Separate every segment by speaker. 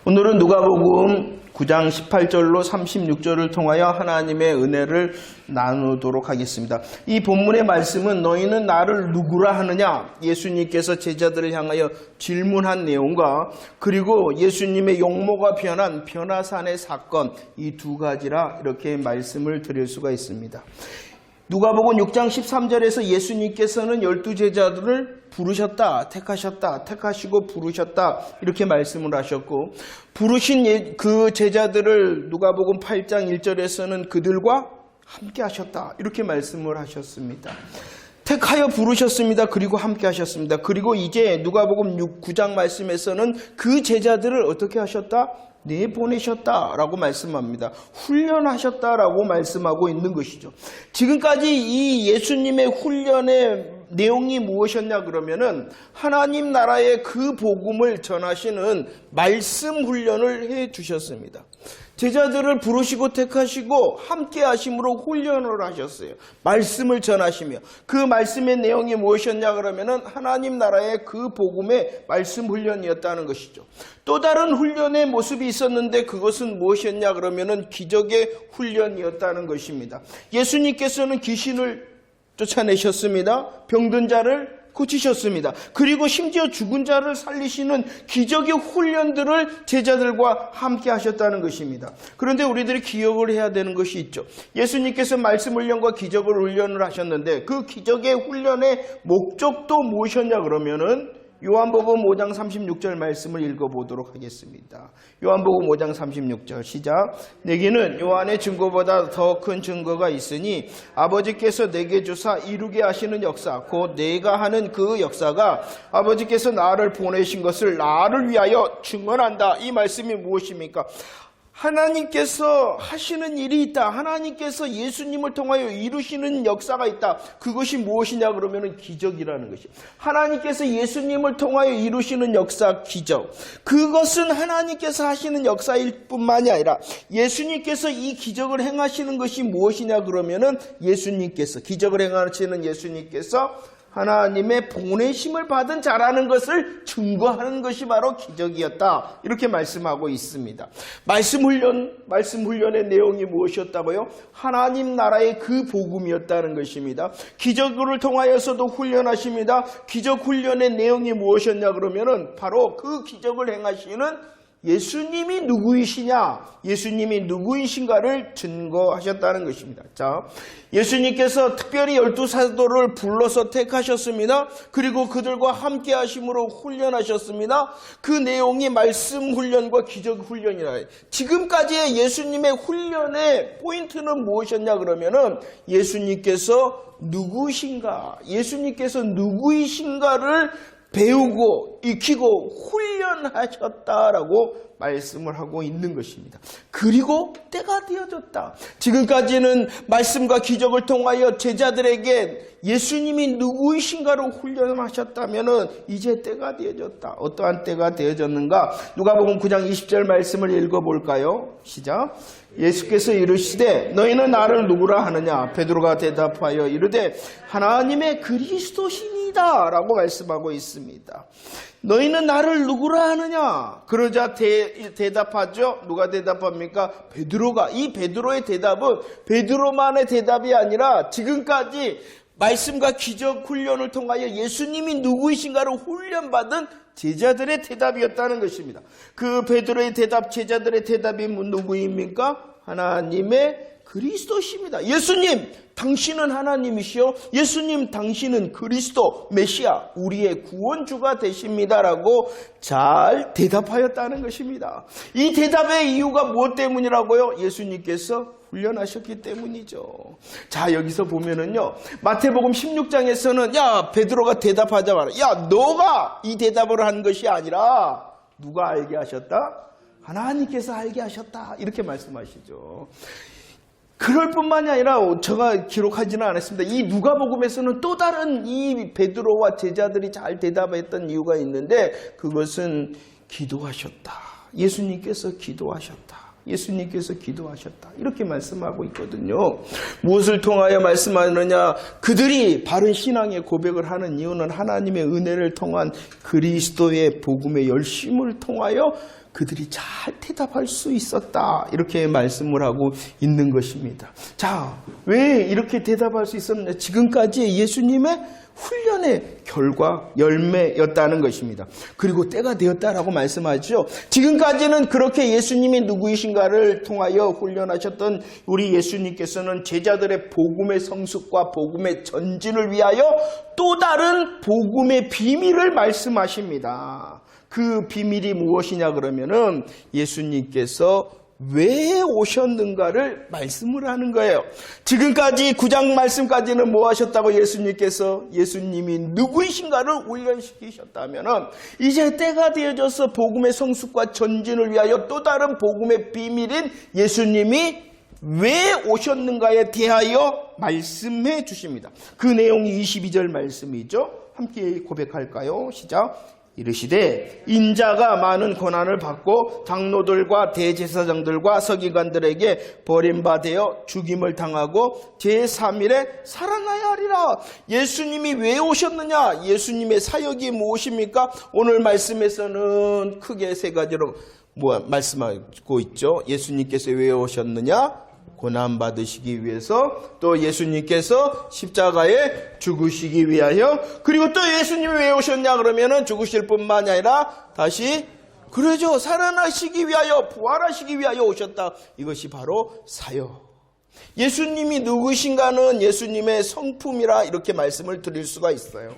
Speaker 1: 오늘은 누가복음 9장 18절로 36절을 통하여 하나님의 은혜를 나누도록 하겠습니다. 이 본문의 말씀은 너희는 나를 누구라 하느냐? 예수님께서 제자들을 향하여 질문한 내용과 그리고 예수님의 용모가 변한 변화산의 사건, 이 두 가지라 이렇게 말씀을 드릴 수가 있습니다. 누가복음 6장 13절에서 예수님께서는 12제자들을 부르셨다, 택하셨다, 택하시고 부르셨다 이렇게 말씀을 하셨고, 부르신 그 제자들을 누가복음 8장 1절에서는 그들과 함께 하셨다 이렇게 말씀을 하셨습니다. 택하여 부르셨습니다. 그리고 함께 하셨습니다. 그리고 이제 누가복음 9장 말씀에서는 그 제자들을 어떻게 하셨다? 내보내셨다라고 말씀합니다. 훈련하셨다라고 말씀하고 있는 것이죠. 지금까지 이 예수님의 훈련의 내용이 무엇이었냐 그러면은 하나님 나라의 그 복음을 전하시는 말씀 훈련을 해 주셨습니다. 제자들을 부르시고 택하시고 함께 하심으로 훈련을 하셨어요. 말씀을 전하시며 그 말씀의 내용이 무엇이었냐 그러면은 하나님 나라의 그 복음의 말씀 훈련이었다는 것이죠. 또 다른 훈련의 모습이 있었는데 그것은 무엇이었냐 그러면은 기적의 훈련이었다는 것입니다. 예수님께서는 귀신을 쫓아내셨습니다. 병든 자를 고치셨습니다. 그리고 심지어 죽은 자를 살리시는 기적의 훈련들을 제자들과 함께 하셨다는 것입니다. 그런데 우리들이 기억을 해야 되는 것이 있죠. 예수님께서 말씀 훈련과 기적을 훈련을 하셨는데 그 기적의 훈련의 목적도 무엇이었냐 그러면은 요한복음 5장 36절 말씀을 읽어보도록 하겠습니다. 요한복음 5장 36절 시작. 내게는 요한의 증거보다 더 큰 증거가 있으니 아버지께서 내게 주사 이루게 하시는 역사 곧 내가 하는 그 역사가 아버지께서 나를 보내신 것을 나를 위하여 증언한다. 이 말씀이 무엇입니까? 하나님께서 하시는 일이 있다. 하나님께서 예수님을 통하여 이루시는 역사가 있다. 그것이 무엇이냐 그러면 기적이라는 것이에요. 하나님께서 예수님을 통하여 이루시는 역사, 기적. 그것은 하나님께서 하시는 역사일 뿐만이 아니라 예수님께서 이 기적을 행하시는 것이 무엇이냐 그러면 예수님께서, 기적을 행하시는 예수님께서 하나님의 보내심을 받은 자라는 것을 증거하는 것이 바로 기적이었다. 이렇게 말씀하고 있습니다. 말씀 훈련의 내용이 무엇이었다고요? 하나님 나라의 그 복음이었다는 것입니다. 기적을 통하여서도 훈련하십니다. 기적 훈련의 내용이 무엇이었냐 그러면은 바로 그 기적을 행하시는 예수님이 누구이시냐, 예수님이 누구이신가를 증거하셨다는 것입니다. 자, 예수님께서 특별히 12사도를 불러서 택하셨습니다. 그리고 그들과 함께 하심으로 훈련하셨습니다. 그 내용이 말씀 훈련과 기적 훈련이라 해요. 지금까지의 예수님의 훈련의 포인트는 무엇이었냐 그러면은 예수님께서 누구신가, 예수님께서 누구이신가를 배우고 익히고 훈련하셨다라고 말씀을 하고 있는 것입니다. 그리고 때가 되어졌다. 지금까지는 말씀과 기적을 통하여 제자들에게 예수님이 누구이신가를 훈련하셨다면 이제 때가 되어졌다. 어떠한 때가 되어졌는가? 누가복음 9장 20절 말씀을 읽어볼까요? 시작. 예수께서 이르시되 너희는 나를 누구라 하느냐? 베드로가 대답하여 이르되 하나님의 그리스도시니이다 라고 말씀하고 있습니다. 너희는 나를 누구라 하느냐? 그러자 대답하죠. 누가 대답합니까? 베드로가. 이 베드로의 대답은 베드로만의 대답이 아니라 지금까지 말씀과 기적 훈련을 통하여 예수님이 누구이신가를 훈련받은 제자들의 대답이었다는 것입니다. 그 베드로의 대답, 제자들의 대답이 누구입니까? 하나님의 그리스도십니다. 예수님, 당신은 하나님이시요. 예수님, 당신은 그리스도, 메시아, 우리의 구원주가 되십니다라고 잘 대답하였다는 것입니다. 이 대답의 이유가 무엇 때문이라고요? 예수님께서 훈련하셨기 때문이죠. 자, 여기서 보면은요, 마태복음 16장에서는 야, 베드로가 대답하자마자 야, 너가 이 대답을 한 것이 아니라 누가 알게 하셨다? 하나님께서 알게 하셨다. 이렇게 말씀하시죠. 그럴 뿐만이 아니라 제가 기록하지는 않았습니다. 이 누가복음에서는 또 다른 이 베드로와 제자들이 잘 대답했던 이유가 있는데 그것은 기도하셨다. 예수님께서 기도하셨다. 예수님께서 기도하셨다. 이렇게 말씀하고 있거든요. 무엇을 통하여 말씀하느냐? 그들이 바른 신앙의 고백을 하는 이유는 하나님의 은혜를 통한 그리스도의 복음의 열심을 통하여 그들이 잘 대답할 수 있었다. 이렇게 말씀을 하고 있는 것입니다. 자, 왜 이렇게 대답할 수 있었느냐? 지금까지의 예수님의 훈련의 결과, 열매였다는 것입니다. 그리고 때가 되었다라고 말씀하죠. 지금까지는 그렇게 예수님이 누구이신가를 통하여 훈련하셨던 우리 예수님께서는 제자들의 복음의 성숙과 복음의 전진을 위하여 또 다른 복음의 비밀을 말씀하십니다. 그 비밀이 무엇이냐 그러면은 예수님께서 왜 오셨는가를 말씀을 하는 거예요. 지금까지 9장 말씀까지는 뭐 하셨다고 예수님께서 예수님이 누구이신가를 훈련시키셨다면은 이제 때가 되어져서 복음의 성숙과 전진을 위하여 또 다른 복음의 비밀인 예수님이 왜 오셨는가에 대하여 말씀해 주십니다. 그 내용이 22절 말씀이죠. 함께 고백할까요? 시작. 이르시되 인자가 많은 고난을 받고 장로들과 대제사장들과 서기관들에게 버림받아 죽임을 당하고 제3일에 살아나야 하리라. 예수님이 왜 오셨느냐? 예수님의 사역이 무엇입니까? 오늘 말씀에서는 크게 세 가지로 말씀하고 있죠. 예수님께서 왜 오셨느냐? 고난받으시기 위해서, 또 예수님께서 십자가에 죽으시기 위하여, 그리고 또 예수님이 왜 오셨냐 그러면은 죽으실 뿐만이 아니라 다시 그러죠. 살아나시기 위하여, 부활하시기 위하여 오셨다. 이것이 바로 사역. 예수님이 누구신가는 예수님의 성품이라 이렇게 말씀을 드릴 수가 있어요.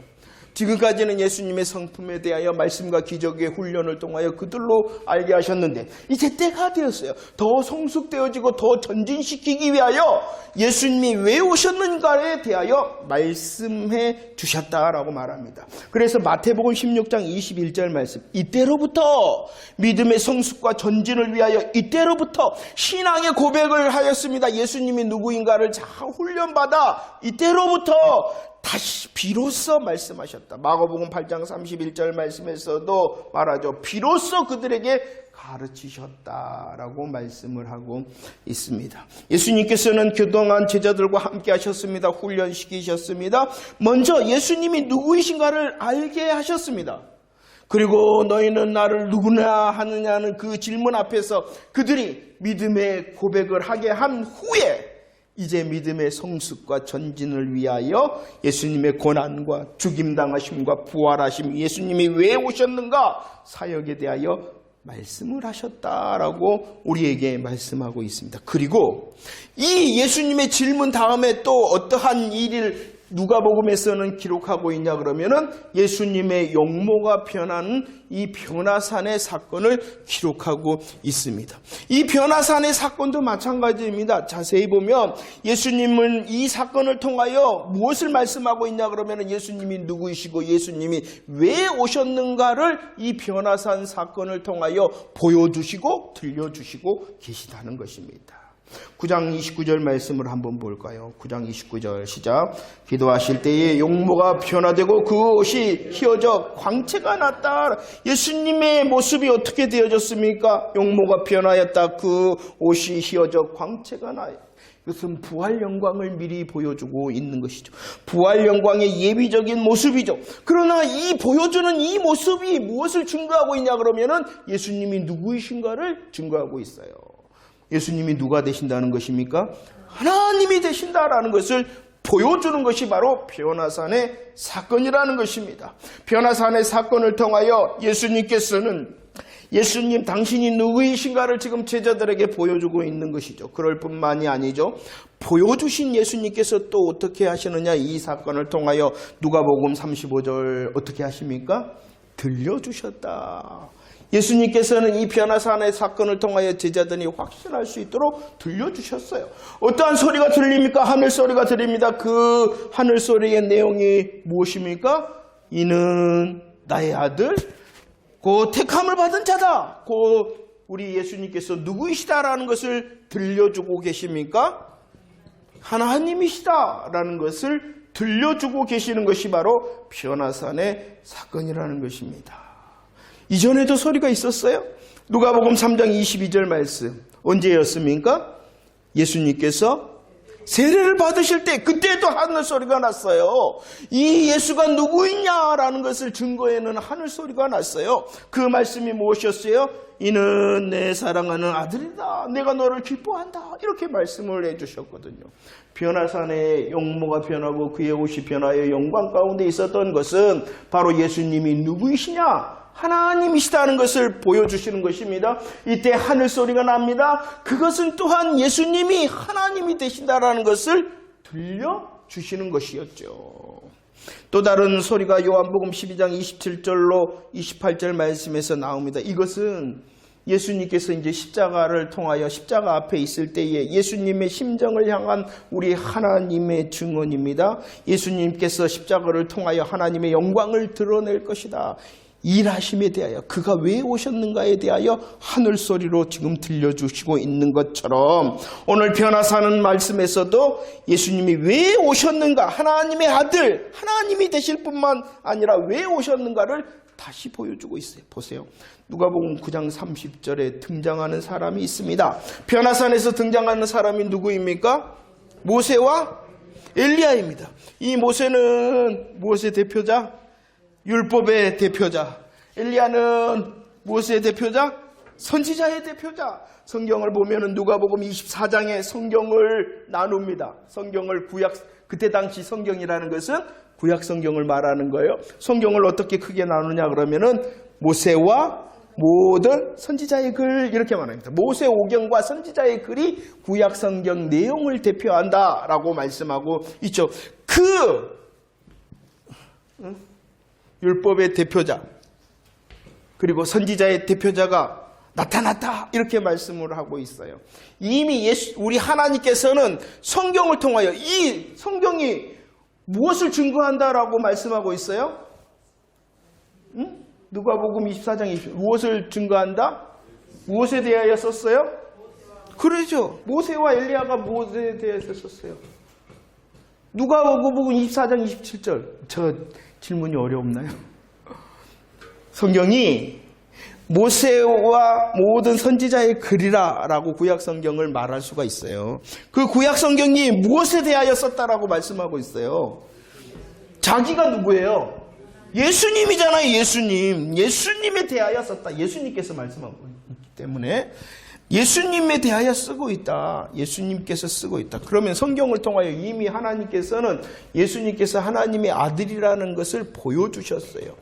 Speaker 1: 지금까지는 예수님의 성품에 대하여 말씀과 기적의 훈련을 통하여 그들로 알게 하셨는데 이제 때가 되었어요. 더 성숙되어지고 더 전진시키기 위하여 예수님이 왜 오셨는가에 대하여 말씀해 주셨다라고 말합니다. 그래서 마태복음 16장 21절 말씀, 이때로부터 믿음의 성숙과 전진을 위하여 이때로부터 신앙의 고백을 하였습니다. 예수님이 누구인가를 잘 훈련받아 이때로부터 다시 비로소 말씀하셨다. 마가복음 8장 31절 말씀에서도 말하죠. 비로소 그들에게 가르치셨다라고 말씀을 하고 있습니다. 예수님께서는 그동안 제자들과 함께 하셨습니다. 훈련시키셨습니다. 먼저 예수님이 누구이신가를 알게 하셨습니다. 그리고 너희는 나를 누구나 하느냐는 그 질문 앞에서 그들이 믿음의 고백을 하게 한 후에 이제 믿음의 성숙과 전진을 위하여 예수님의 고난과 죽임당하심과 부활하심, 예수님이 왜 오셨는가 사역에 대하여 말씀을 하셨다라고 우리에게 말씀하고 있습니다. 그리고 이 예수님의 질문 다음에 또 어떠한 일을 누가복음에서는 기록하고 있냐 그러면은 예수님의 용모가 변하는 이 변화산의 사건을 기록하고 있습니다. 이 변화산의 사건도 마찬가지입니다. 자세히 보면 예수님은 이 사건을 통하여 무엇을 말씀하고 있냐 그러면은 예수님이 누구이시고 예수님이 왜 오셨는가를 이 변화산 사건을 통하여 보여주시고 들려주시고 계시다는 것입니다. 9장 29절 말씀을 한번 볼까요? 9장 29절 시작. 기도하실 때에 용모가 변화되고 그 옷이 휘어져 광채가 났다. 예수님의 모습이 어떻게 되어졌습니까? 용모가 변화했다. 그 옷이 휘어져 광채가 나요. 이것은 부활 영광을 미리 보여주고 있는 것이죠. 부활 영광의 예비적인 모습이죠. 그러나 이 보여주는 이 모습이 무엇을 증거하고 있냐 그러면은 예수님이 누구이신가를 증거하고 있어요. 예수님이 누가 되신다는 것입니까? 하나님이 되신다라는 것을 보여주는 것이 바로 변화산의 사건이라는 것입니다. 변화산의 사건을 통하여 예수님께서는 예수님 당신이 누구이신가를 지금 제자들에게 보여주고 있는 것이죠. 그럴 뿐만이 아니죠. 보여주신 예수님께서 또 어떻게 하시느냐, 이 사건을 통하여 누가복음 35절 어떻게 하십니까? 들려주셨다. 예수님께서는 이 변화산의 사건을 통하여 제자들이 확신할 수 있도록 들려주셨어요. 어떠한 소리가 들립니까? 하늘 소리가 들립니다. 그 하늘 소리의 내용이 무엇입니까? 이는 나의 아들, 그 택함을 받은 자다. 그 우리 예수님께서 누구이시다라는 것을 들려주고 계십니까? 하나님이시다라는 것을 들려주고 계시는 것이 바로 변화산의 사건이라는 것입니다. 이전에도 소리가 있었어요. 누가복음 3장 22절 말씀. 언제였습니까? 예수님께서 세례를 받으실 때 그때도 하늘 소리가 났어요. 이 예수가 누구이냐라는 것을 증거에는 하늘 소리가 났어요. 그 말씀이 무엇이었어요? 이는 내 사랑하는 아들이다. 내가 너를 기뻐한다. 이렇게 말씀을 해주셨거든요. 변화산의 용모가 변하고 그의 옷이 변하여 영광 가운데 있었던 것은 바로 예수님이 누구이시냐? 하나님이시다는 것을 보여주시는 것입니다. 이때 하늘 소리가 납니다. 그것은 또한 예수님이 하나님이 되신다라는 것을 들려주시는 것이었죠. 또 다른 소리가 요한복음 12장 27절로 28절 말씀에서 나옵니다. 이것은 예수님께서 이제 십자가를 통하여 십자가 앞에 있을 때에 예수님의 심정을 향한 우리 하나님의 증언입니다. 예수님께서 십자가를 통하여 하나님의 영광을 드러낼 것이다. 일하심에 대하여 그가 왜 오셨는가에 대하여 하늘 소리로 지금 들려주시고 있는 것처럼 오늘 변화사는 말씀에서도 예수님이 왜 오셨는가, 하나님의 아들, 하나님이 되실 뿐만 아니라 왜 오셨는가를 다시 보여주고 있어요. 보세요. 누가복음 9장 30절에 등장하는 사람이 있습니다. 변화산에서 등장하는 사람이 누구입니까? 모세와 엘리야입니다. 이 모세는 무엇의 대표자? 율법의 대표자. 엘리야는 무엇의 대표자? 선지자의 대표자. 성경을 보면은 누가복음 24장에 성경을 나눕니다. 성경을 그때 당시 성경이라는 것은 구약 성경을 말하는 거예요. 성경을 어떻게 크게 나누냐 그러면은 모세와 모든 선지자의 글 이렇게 말합니다. 모세 오경과 선지자의 글이 구약 성경 내용을 대표한다라고 말씀하고 있죠. 율법의 대표자 그리고 선지자의 대표자가 나타났다 이렇게 말씀을 하고 있어요. 이미 우리 하나님께서는 성경을 통하여 이 성경이 무엇을 증거한다라고 말씀하고 있어요? 누가복음 24장 20 무엇을 증거한다? 무엇에 대하여 썼어요? 그러죠. 모세와 엘리야가 무엇에 대해서 썼어요? 누가복음 24장 27절. 저 질문이 어렵나요? 성경이 모세와 모든 선지자의 글이라 라고 구약 성경을 말할 수가 있어요. 그 구약 성경이 무엇에 대하여 썼다라고 말씀하고 있어요? 자기가 누구예요? 예수님이잖아요. 예수님에 대하여 썼다. 예수님께서 말씀하고 있기 때문에 예수님에 대하여 쓰고 있다. 예수님께서 쓰고 있다. 그러면 성경을 통하여 이미 하나님께서는 예수님께서 하나님의 아들이라는 것을 보여주셨어요.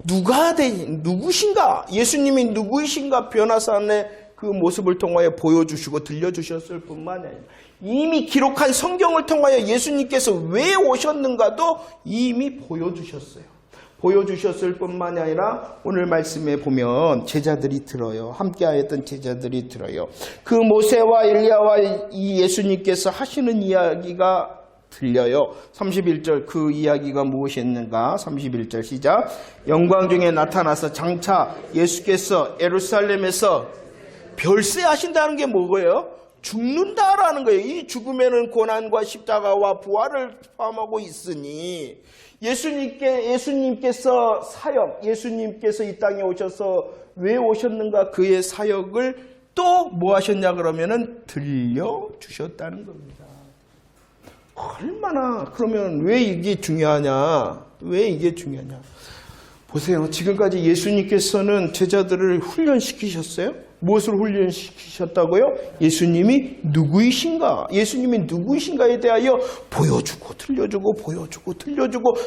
Speaker 1: 누구신가? 예수님이 누구이신가? 변화산의 그 모습을 통하여 보여주시고 들려주셨을 뿐만 아니라 이미 기록한 성경을 통하여 예수님께서 왜 오셨는가도 이미 보여주셨어요. 보여주셨을 뿐만이 아니라 오늘 말씀에 보면 제자들이 들어요. 함께하였던 제자들이 들어요. 그 모세와 엘리야와 이 예수님께서 하시는 이야기가 들려요. 31절 그 이야기가 무엇이었는가? 31절 시작. 영광 중에 나타나서 장차 예수께서 예루살렘에서 별세하신다는 게 뭐예요? 죽는다라는 거예요. 이 죽음에는 고난과 십자가와 부활을 포함하고 있으니 예수님께서 사역, 예수님께서 이 땅에 오셔서 왜 오셨는가? 그의 사역을 또 뭐 하셨냐 그러면은 들려주셨다는 겁니다. 얼마나 그러면 왜 이게 중요하냐? 왜 이게 중요하냐? 보세요. 지금까지 예수님께서는 제자들을 훈련시키셨어요? 무엇을 훈련시키셨다고요? 예수님이 누구이신가? 예수님이 누구이신가에 대하여 보여주고 들려주고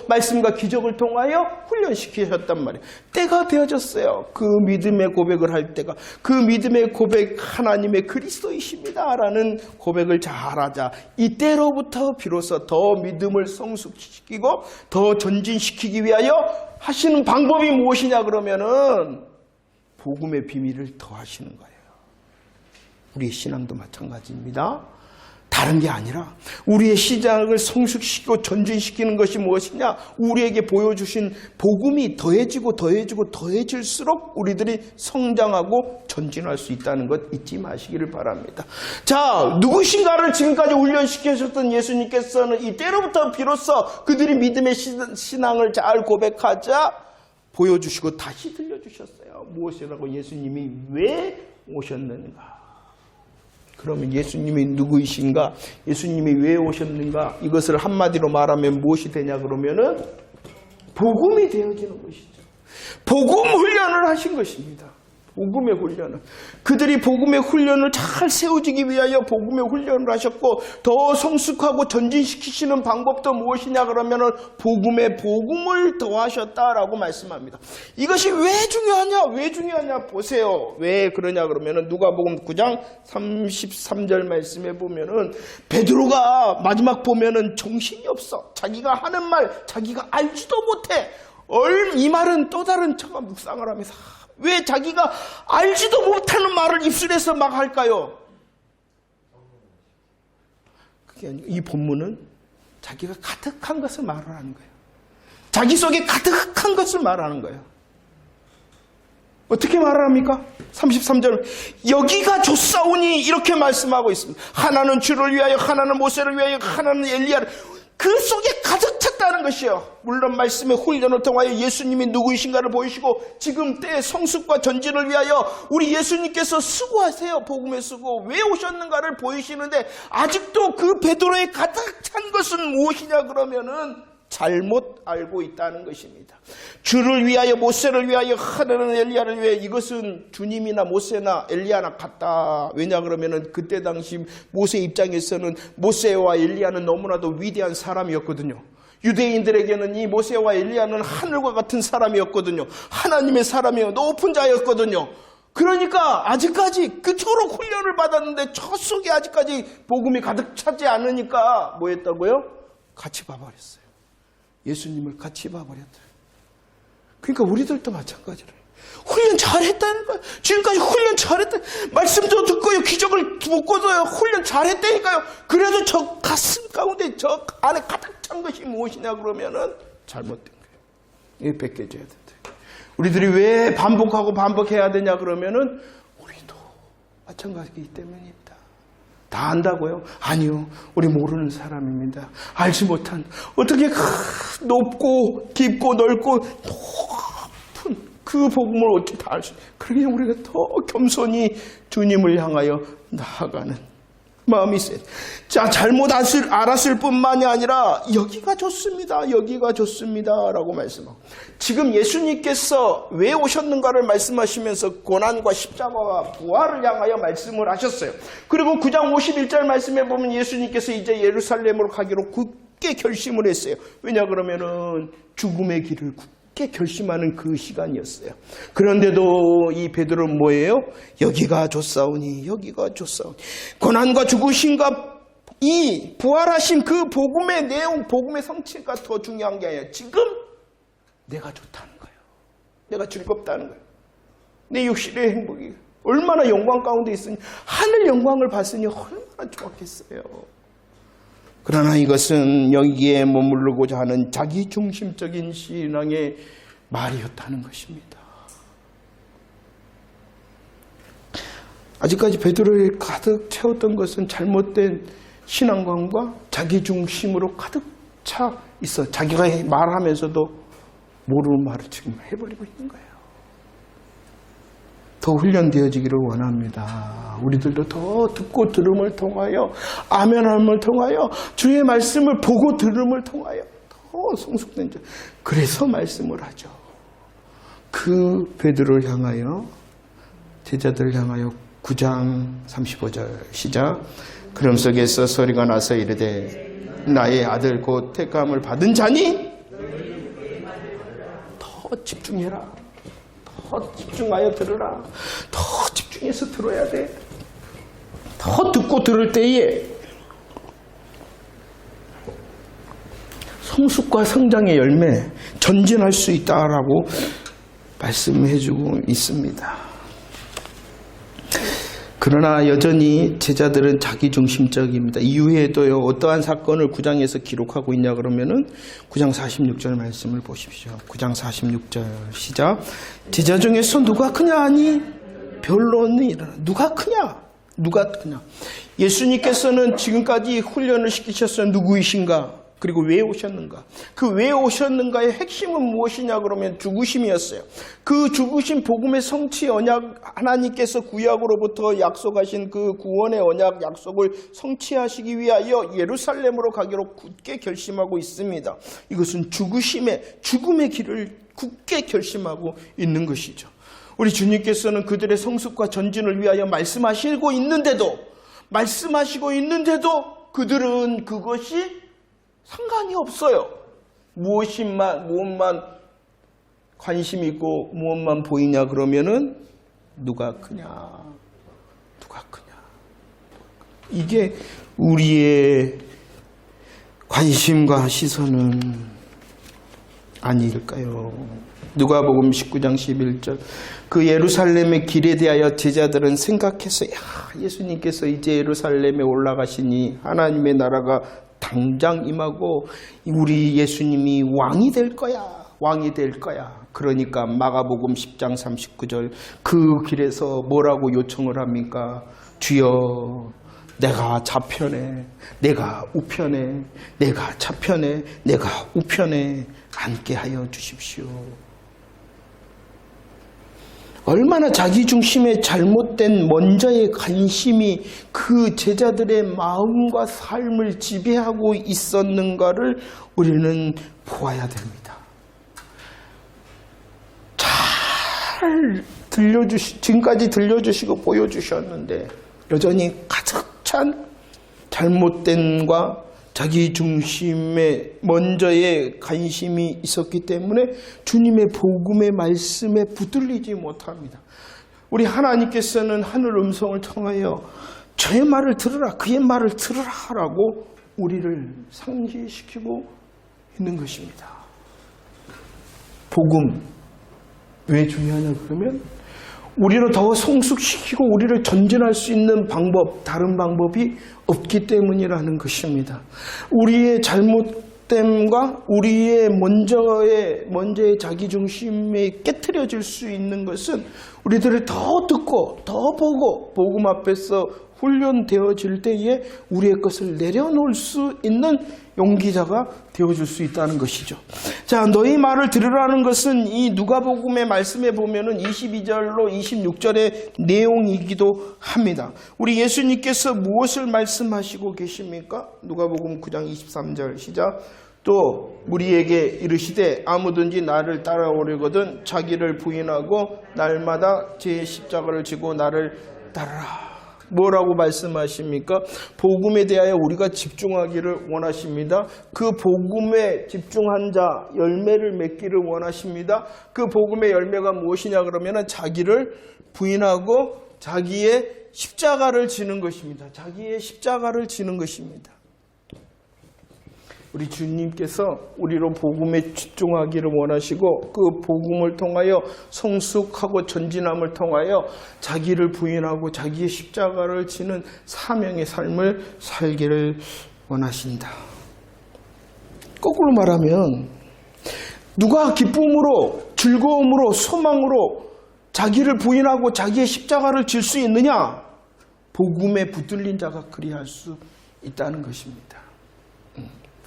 Speaker 1: 말씀과 기적을 통하여 훈련시키셨단 말이에요. 때가 되어졌어요. 그 믿음의 고백을 할 때가. 그 믿음의 고백 하나님의 그리스도이십니다라는 고백을 잘하자. 이때로부터 비로소 더 믿음을 성숙시키고 더 전진시키기 위하여 하시는 방법이 무엇이냐 그러면은 복음의 비밀을 더하시는 거예요. 우리의 신앙도 마찬가지입니다. 다른 게 아니라 우리의 신앙을 성숙시키고 전진시키는 것이 무엇이냐? 우리에게 보여주신 복음이 더해질수록 우리들이 성장하고 전진할 수 있다는 것 잊지 마시기를 바랍니다. 자, 누구신가를 지금까지 훈련시키셨던 예수님께서는 이때로부터 비로소 그들이 믿음의 신앙을 잘 고백하자 보여주시고 다시 들려주셨어요. 무엇이라고? 예수님이 왜 오셨는가? 그러면 예수님이 누구이신가? 예수님이 왜 오셨는가? 이것을 한마디로 말하면 무엇이 되냐 그러면은 복음이 되어지는 것이죠. 복음 훈련을 하신 것입니다. 복음의 훈련을. 그들이 복음의 훈련을 잘 세워지기 위하여 복음의 훈련을 하셨고, 더 성숙하고 전진시키시는 방법도 무엇이냐 그러면은 복음을 더하셨다라고 말씀합니다. 이것이 왜 중요하냐? 왜 중요하냐? 보세요. 왜 그러냐 그러면은 누가복음 9장 33절 말씀에 보면은 베드로가 마지막 보면은 정신이 없어. 자기가 하는 말 자기가 알지도 못해. 이 말은 또 다른 처가 묵상을 하면서 왜 자기가 알지도 못하는 말을 입술에서 막 할까요? 그게 아니고 이 본문은 자기가 가득한 것을 말하는 거예요. 자기 속에 가득한 것을 말하는 거예요. 어떻게 말합니까? 33절 여기가 좁사오니 이렇게 말씀하고 있습니다. 하나는 주를 위하여, 하나는 모세를 위하여, 하나는 엘리야를, 그 속에 가득 찼다는 것이요. 물론 말씀의 훈련을 통하여 예수님이 누구이신가를 보이시고 지금 때의 성숙과 전진을 위하여 우리 예수님께서 수고하세요. 복음에 쓰고 왜 오셨는가를 보이시는데 아직도 그 베드로에 가득 찬 것은 무엇이냐 그러면은 잘못 알고 있다는 것입니다. 주를 위하여, 모세를 위하여, 하나는 엘리야를 위하여, 이것은 주님이나 모세나 엘리야나 같다. 왜냐 그러면은 그때 당시 모세 입장에서는 모세와 엘리야는 너무나도 위대한 사람이었거든요. 유대인들에게는 이 모세와 엘리야는 하늘과 같은 사람이었거든요. 하나님의 사람이요, 높은 자였거든요. 그러니까 아직까지 그토록 훈련을 받았는데 저 속에 아직까지 복음이 가득 차지 않으니까 뭐 했다고요? 같이 봐버렸어요. 예수님을 같이 봐버렸다. 그러니까 우리들도 마찬가지로 훈련 잘했다는 거예요. 지금까지 훈련 잘했다. 말씀도 듣고요, 기적을 보고도요, 훈련 잘했다니까요. 그래도 저 가슴 가운데 저 안에 가득 찬 것이 무엇이냐 그러면은 잘못된 거예요. 이게 벗겨져야 된다. 우리들이 왜 반복해야 되냐 그러면은 우리도 마찬가지이기 때문입니다. 다 안다고요? 아니요. 우리 모르는 사람입니다. 알지 못한, 어떻게 높고 깊고 넓고 높은 그 복음을 어떻게 다 알 수, 그러니 우리가 더 겸손히 주님을 향하여 나아가는 마음이 있어요. 자, 잘못 알았을 뿐만이 아니라 여기가 좋습니다. 여기가 좋습니다. 라고 말씀하고, 지금 예수님께서 왜 오셨는가를 말씀하시면서 고난과 십자가와 부활을 향하여 말씀을 하셨어요. 그리고 9장 51절 말씀에 보면 예수님께서 이제 예루살렘으로 가기로 굳게 결심을 했어요. 왜냐 그러면은 죽음의 길을 굳게 결심하는 그 시간이었어요. 그런데도 이 베드로는 뭐예요? 여기가 좋사오니, 여기가 좋사오니. 고난과 죽으심과 이 부활하신 그 복음의 내용, 복음의 성취가 더 중요한 게 아니라 지금 내가 좋다는 거예요. 내가 즐겁다는 거예요. 내 육신의 행복이 얼마나 영광 가운데 있으니, 하늘 영광을 봤으니 얼마나 좋았겠어요. 그러나 이것은 여기에 머무르고자 하는 자기중심적인 신앙의 말이었다는 것입니다. 아직까지 베드로에 가득 채웠던 것은 잘못된 신앙관과 자기중심으로 가득 차 있어. 자기가 말하면서도 모르는 말을 지금 해버리고 있는 거예요. 더 훈련되어지기를 원합니다. 우리들도 더 듣고 들음을 통하여, 아멘함을 통하여, 주의 말씀을 보고 들음을 통하여 더 성숙된 자. 그래서 말씀을 하죠. 그 베드로를 향하여, 제자들을 향하여 9장 35절 시작. 그럼 속에서 소리가 나서 이르되 나의 아들 곧 택감을 받은 자니 더 집중해라. 더 집중하여 들으라. 더 집중해서 들어야 돼. 더 듣고 들을 때에 성숙과 성장의 열매, 전진할 수 있다라고 말씀해주고 있습니다. 그러나 여전히 제자들은 자기중심적입니다. 이후에도요, 어떠한 사건을 9장에서 기록하고 있냐 그러면은 9장 46절 말씀을 보십시오. 9장 46절 시작. 제자 중에서 누가 크냐 하니 변론이 일어나. 누가 크냐? 누가 크냐? 예수님께서는 지금까지 훈련을 시키셨어요. 누구이신가? 그리고 왜 오셨는가? 그 왜 오셨는가의 핵심은 무엇이냐 그러면 죽으심이었어요. 그 죽으심 복음의 성취 언약, 하나님께서 구약으로부터 약속하신 그 구원의 언약 약속을 성취하시기 위하여 예루살렘으로 가기로 굳게 결심하고 있습니다. 이것은 죽음의 길을 굳게 결심하고 있는 것이죠. 우리 주님께서는 그들의 성숙과 전진을 위하여 말씀하시고 있는데도 그들은 그것이 상관이 없어요. 무엇만 관심 있고 무엇만 보이냐 그러면은 누가 크냐. 이게 우리의 관심과 시선은 아닐까요? 누가복음 19장 11절 그 예루살렘의 길에 대하여 제자들은 생각했어요. 예수님께서 이제 예루살렘에 올라가시니 하나님의 나라가 당장 임하고 우리 예수님이 왕이 될 거야. 그러니까 마가복음 10장 39절 그 길에서 뭐라고 요청을 합니까? 주여 내가 좌편에, 내가 우편에, 내가 좌편에, 내가 우편에 앉게 하여 주십시오. 얼마나 자기중심의 잘못된 먼저의 관심이 그 제자들의 마음과 삶을 지배하고 있었는가를 우리는 보아야 됩니다. 지금까지 들려주시고 보여주셨는데 여전히 가득 찬 잘못된과 자기중심의 먼저의 관심이 있었기 때문에 주님의 복음의 말씀에 붙들리지 못합니다. 우리 하나님께서는 하늘 음성을 통하여 저의 말을 들으라, 그의 말을 들으라 라고 우리를 상기시키고 있는 것입니다. 복음 왜 중요하냐 그러면 우리를 더 성숙시키고 우리를 전진할 수 있는 다른 방법이 없기 때문이라는 것입니다. 우리의 잘못됨과 우리의 먼저의 자기중심이 깨트려질 수 있는 것은 우리들을 더 듣고 더 보고 복음 앞에서 훈련되어질 때에 우리의 것을 내려놓을 수 있는 용기자가 되어줄 수 있다는 것이죠. 자, 너희 말을 들으라는 것은 이 누가복음의 말씀에 보면은 22절로 26절의 내용이기도 합니다. 우리 예수님께서 무엇을 말씀하시고 계십니까? 누가복음 9장 23절 시작. 또 우리에게 이르시되 아무든지 나를 따라오려거든 자기를 부인하고 날마다 제 십자가를 지고 나를 따르라. 뭐라고 말씀하십니까? 복음에 대하여 우리가 집중하기를 원하십니다. 그 복음에 집중한 자 열매를 맺기를 원하십니다. 그 복음의 열매가 무엇이냐 그러면 자기를 부인하고 자기의 십자가를 지는 것입니다. 자기의 십자가를 지는 것입니다. 우리 주님께서 우리로 복음에 집중하기를 원하시고 그 복음을 통하여 성숙하고 전진함을 통하여 자기를 부인하고 자기의 십자가를 지는 사명의 삶을 살기를 원하신다. 거꾸로 말하면 누가 기쁨으로 즐거움으로 소망으로 자기를 부인하고 자기의 십자가를 질 수 있느냐? 복음에 붙들린 자가 그리할 수 있다는 것입니다.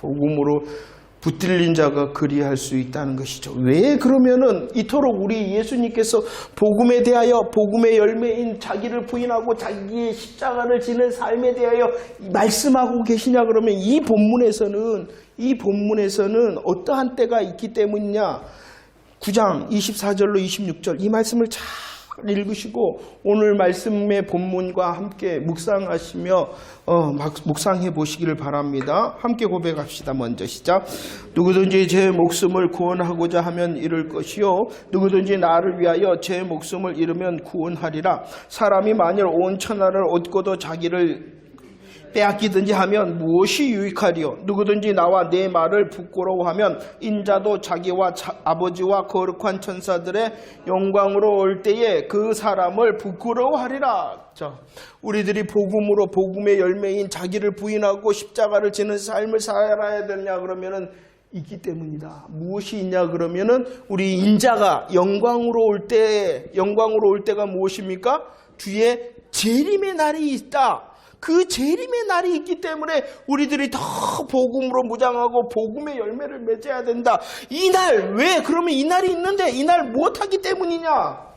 Speaker 1: 복음으로 붙들린 자가 그리할 수 있다는 것이죠. 왜 그러면은 이토록 우리 예수님께서 복음에 대하여 복음의 열매인 자기를 부인하고 자기의 십자가를 지는 삶에 대하여 말씀하고 계시냐 그러면 이 본문에서는 어떠한 때가 있기 때문이냐. 9장 24절로 26절 이 말씀을 잘 읽으시고 오늘 말씀의 본문과 함께 묵상하시며 묵상해 보시기를 바랍니다. 함께 고백합시다. 먼저 시작. 누구든지 제 목숨을 구원하고자 하면 잃을 것이요 누구든지 나를 위하여 제 목숨을 잃으면 구원하리라. 사람이 만일 온 천하를 얻고도 자기를 빼앗기든지 하면 무엇이 유익하리요? 누구든지 나와 내 말을 부끄러워하면 인자도 자기와 아버지와 거룩한 천사들의 영광으로 올 때에 그 사람을 부끄러워하리라. 자, 우리들이 복음으로 복음의 열매인 자기를 부인하고 십자가를 지는 삶을 살아야 되냐 그러면은 있기 때문이다. 무엇이 있냐 그러면은 우리 인자가 영광으로 올 때가 무엇입니까? 주의 재림의 날이 있다. 그 재림의 날이 있기 때문에 우리들이 더 복음으로 무장하고 복음의 열매를 맺어야 된다. 이 날, 왜? 그러면 이 날이 있는데 이 날 무엇하기 때문이냐?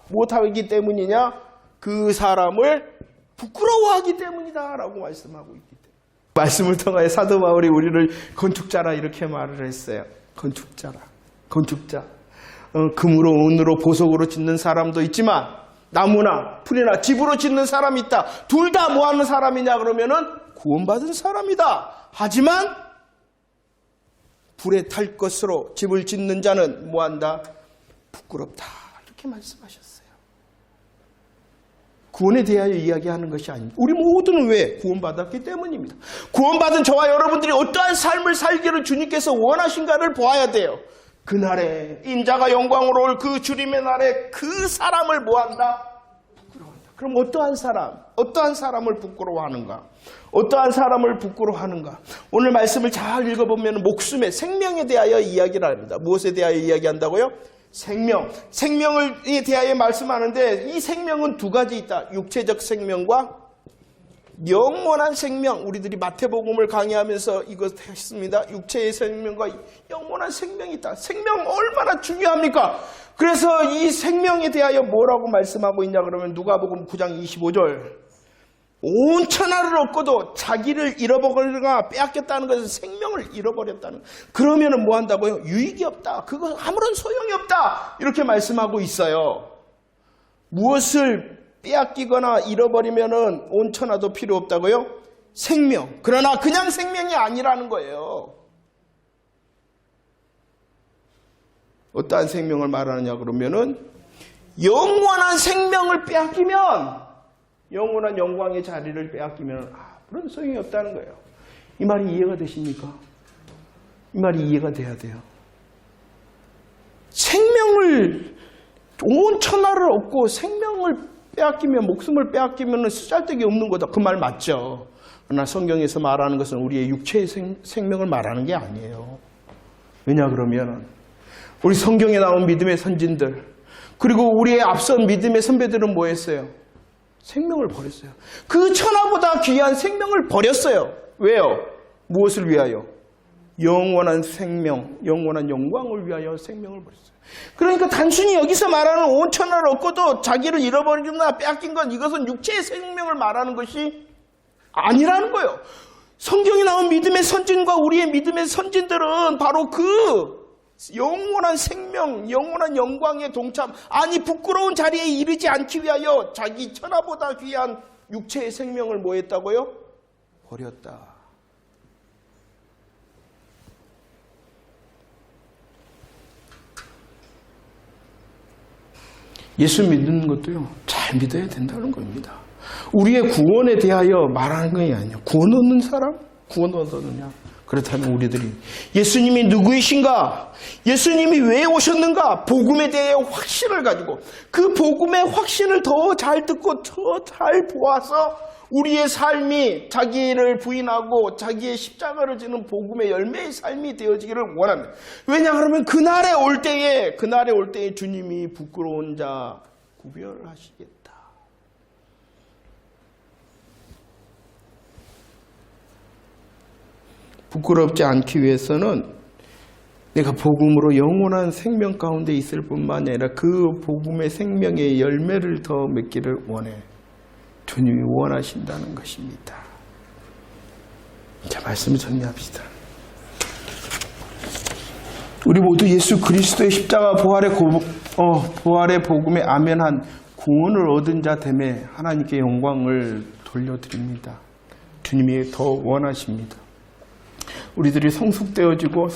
Speaker 1: 무엇하기 때문이냐? 그 사람을 부끄러워하기 때문이다 라고 말씀하고 있기 때문에, 말씀을 통하여 사도 바울이 우리를 건축자라 이렇게 말을 했어요. 건축자라. 건축자. 금으로 은으로 보석으로 짓는 사람도 있지만 나무나 풀이나 집으로 짓는 사람이 있다. 둘 다 뭐 하는 사람이냐 그러면은 구원받은 사람이다. 하지만 불에 탈 것으로 집을 짓는 자는 뭐 한다? 부끄럽다. 이렇게 말씀하셨어요. 구원에 대하여 이야기하는 것이 아닙니다. 우리 모두는 왜? 구원받았기 때문입니다. 구원받은 저와 여러분들이 어떠한 삶을 살기를 주님께서 원하신가를 보아야 돼요. 그날에 인자가 영광으로 올 그 주님의 날에 그 사람을 뭐한다? 부끄러워한다. 그럼 어떠한 사람을 부끄러워하는가? 어떠한 사람을 부끄러워하는가? 오늘 말씀을 잘 읽어보면 목숨의 생명에 대하여 이야기를 합니다. 무엇에 대하여 이야기한다고요? 생명에 대하여 말씀하는데 이 생명은 두 가지 있다. 육체적 생명과 영원한 생명. 우리들이 마태복음을 강의하면서 이것 했습니다. 육체의 생명과 영원한 생명이 있다. 생명 얼마나 중요합니까? 그래서 이 생명에 대하여 뭐라고 말씀하고 있냐 그러면 누가복음 9장 25절. 온 천하를 얻고도 자기를 잃어버리거나 빼앗겼다는 것은 생명을 잃어버렸다는. 그러면은 뭐 한다고요? 유익이 없다. 그건 아무런 소용이 없다. 이렇게 말씀하고 있어요. 무엇을 빼앗기거나 잃어버리면은 온 천하도 필요 없다고요? 생명. 그러나 그냥 생명이 아니라는 거예요. 어떠한 생명을 말하느냐 그러면은 영원한 생명을 빼앗기면, 영원한 영광의 자리를 빼앗기면 그런 소용이 없다는 거예요. 이 말이 이해가 되십니까? 이 말이 이해가 돼야 돼요. 생명을, 온 천하를 얻고 생명을 빼앗기면, 목숨을 빼앗기면 쓰잘데기 없는 거다. 그 말 맞죠? 그러나 성경에서 말하는 것은 우리의 육체의 생명을 말하는 게 아니에요. 왜냐 그러면 우리 성경에 나온 믿음의 선진들, 그리고 우리의 앞선 믿음의 선배들은 뭐 했어요? 생명을 버렸어요. 그 천하보다 귀한 생명을 버렸어요. 왜요? 무엇을 위하여? 영원한 생명, 영원한 영광을 위하여 생명을 버렸어요. 그러니까 단순히 여기서 말하는 온 천하를 얻고도 자기를 잃어버리거나 빼앗긴 건, 이것은 육체의 생명을 말하는 것이 아니라는 거예요. 성경에 나온 믿음의 선진과 우리의 믿음의 선진들은 바로 그 영원한 생명, 영원한 영광에 동참, 아니 부끄러운 자리에 이르지 않기 위하여 자기 천하보다 귀한 육체의 생명을 뭐 했다고요? 버렸다. 예수 믿는 것도요, 잘 믿어야 된다는 겁니다. 우리의 구원에 대하여 말하는 것이 아니에요. 구원 얻는 사람? 구원 얻느냐? 그렇다면 우리들이 예수님이 누구이신가? 예수님이 왜 오셨는가? 복음에 대해 확신을 가지고 그 복음의 확신을 더 잘 듣고 더 잘 보아서 우리의 삶이 자기를 부인하고 자기의 십자가를 지는 복음의 열매의 삶이 되어지기를 원합니다. 왜냐 그러면 그날에 올 때에 주님이 부끄러운 자 구별하시겠다. 부끄럽지 않기 위해서는 내가 복음으로 영원한 생명 가운데 있을 뿐만 아니라 그 복음의 생명의 열매를 더 맺기를 원해. 주님이 원하신다는 것입니다. 자, 말씀을 정리합시다. 우리 모두 예수 그리스도의 십자가 부활의 복음에 아멘한 구원을 얻은 자 됨에 하나님께 영광을 돌려드립니다. 주님이 더 원하십니다. 우리들이 성숙되어지고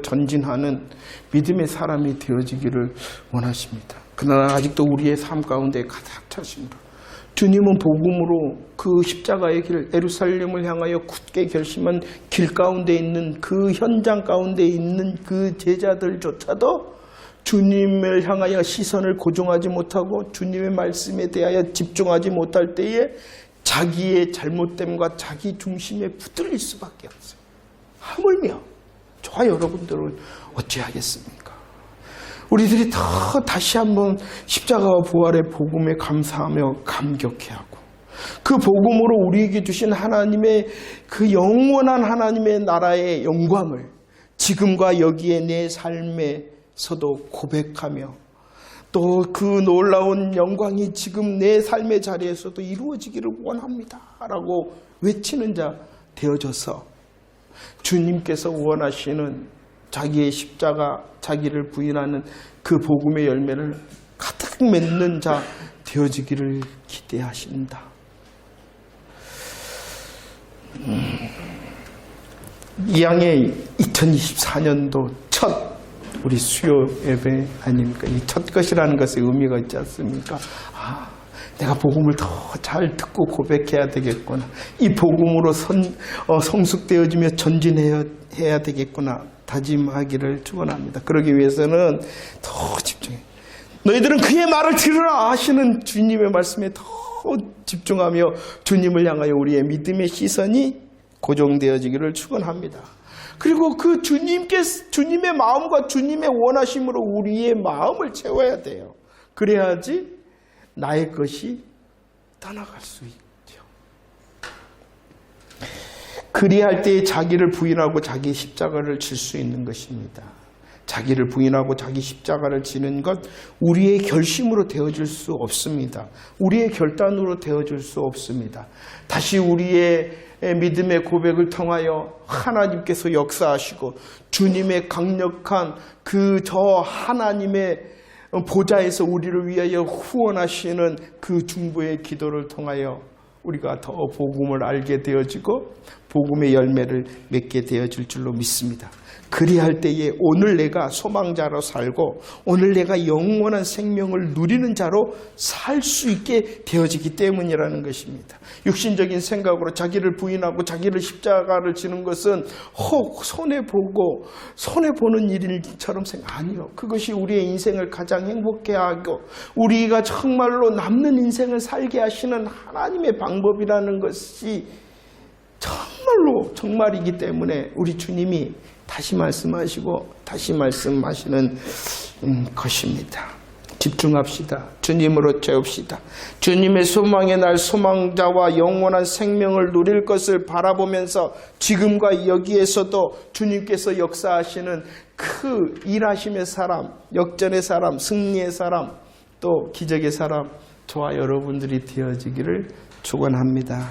Speaker 1: 전진하는 믿음의 사람이 되어지기를 원하십니다. 그러나 아직도 우리의 삶 가운데 가득 차십니다. 주님은 복음으로 그 십자가의 길, 예루살렘을 향하여 굳게 결심한 길 가운데 있는 그 현장 가운데 있는 그 제자들조차도 주님을 향하여 시선을 고정하지 못하고 주님의 말씀에 대하여 집중하지 못할 때에 자기의 잘못됨과 자기 중심에 붙들릴 수밖에 없어요. 하물며 저와 여러분들은 어찌하겠습니까? 우리들이 다시 한번 십자가와 부활의 복음에 감사하며 감격해하고 그 복음으로 우리에게 주신 하나님의 그 영원한 하나님의 나라의 영광을 지금과 여기에 내 삶에서도 고백하며 또 그 놀라운 영광이 지금 내 삶의 자리에서도 이루어지기를 원합니다 라고 외치는 자 되어져서 주님께서 원하시는 자기의 십자가, 자기를 부인하는 그 복음의 열매를 가득 맺는 자 되어지기를 기대하신다. 이양의 2024년도 첫 우리 수요 예배 아닙니까? 이 첫 것이라는 것에 의미가 있지 않습니까? 내가 복음을 더 잘 듣고 고백해야 되겠구나. 이 복음으로 성숙되어지며 전진해야 되겠구나. 다짐하기를 축원합니다. 그러기 위해서는 더 집중해. 너희들은 그의 말을 들으라 하시는 주님의 말씀에 더 집중하며 주님을 향하여 우리의 믿음의 시선이 고정되어지기를 축원합니다. 그리고 그 주님의 마음과 주님의 원하심으로 우리의 마음을 채워야 돼요. 그래야지 나의 것이 떠나갈 수 있죠. 그리할 때에 자기를 부인하고 자기 십자가를 질 수 있는 것입니다. 자기를 부인하고 자기 십자가를 지는 것 우리의 결심으로 되어질 수 없습니다. 우리의 결단으로 되어질 수 없습니다. 다시 우리의 믿음의 고백을 통하여 하나님께서 역사하시고 주님의 강력한 저 하나님의 보좌에서 우리를 위하여 후원하시는 그 중보의 기도를 통하여 우리가 더 복음을 알게 되어지고 복음의 열매를 맺게 되어질 줄로 믿습니다. 그리할 때에 오늘 내가 소망자로 살고 오늘 내가 영원한 생명을 누리는 자로 살 수 있게 되어지기 때문이라는 것입니다. 육신적인 생각으로 자기를 부인하고 자기를 십자가를 지는 것은 혹 손해보는 일처럼 아니요. 그것이 우리의 인생을 가장 행복해 하고 우리가 정말로 남는 인생을 살게 하시는 하나님의 방법이라는 것이 정말이기 때문에 우리 주님이 다시 말씀하시고 다시 말씀하시는 것입니다. 집중합시다. 주님으로 채웁시다. 주님의 소망의 날 소망자와 영원한 생명을 누릴 것을 바라보면서 지금과 여기에서도 주님께서 역사하시는 그 일하심의 사람, 역전의 사람, 승리의 사람, 또 기적의 사람 저와 여러분들이 되어지기를 축원합니다.